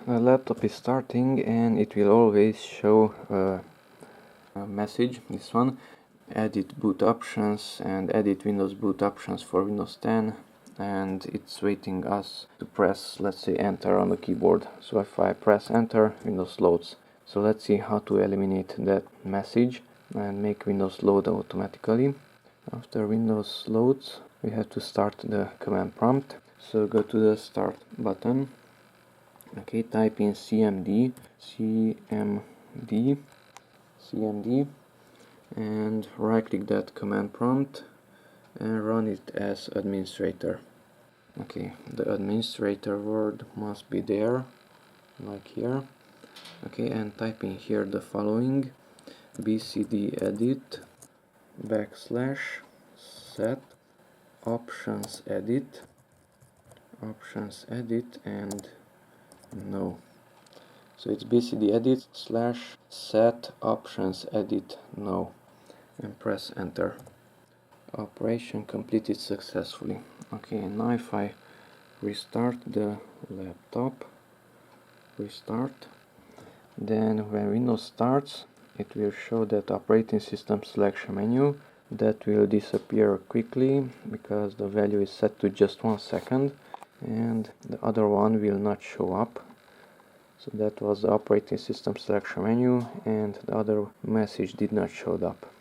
the laptop is starting and it will always show a message, this one, edit boot options and edit Windows boot options for Windows 10, and it's waiting us to press, let's say, enter on the keyboard. So if I press enter, Windows loads. So let's see how to eliminate that message and make Windows load automatically. After Windows loads, we have to start the command prompt. So go to the start button. Okay, type in cmd, and right click that command prompt and run it as administrator. Okay, the administrator word must be there, like here. Okay, and type in here the following: bcdedit /set optionsedit and no. So it's bcdedit /set optionsedit no, and press enter. Operation completed successfully. Okay, now if I restart the laptop, then when Windows starts, it will show that operating system selection menu. That will disappear quickly because the value is set to just 1 second, and the other one will not show up. So that was the operating system selection menu, and the other message did not show up.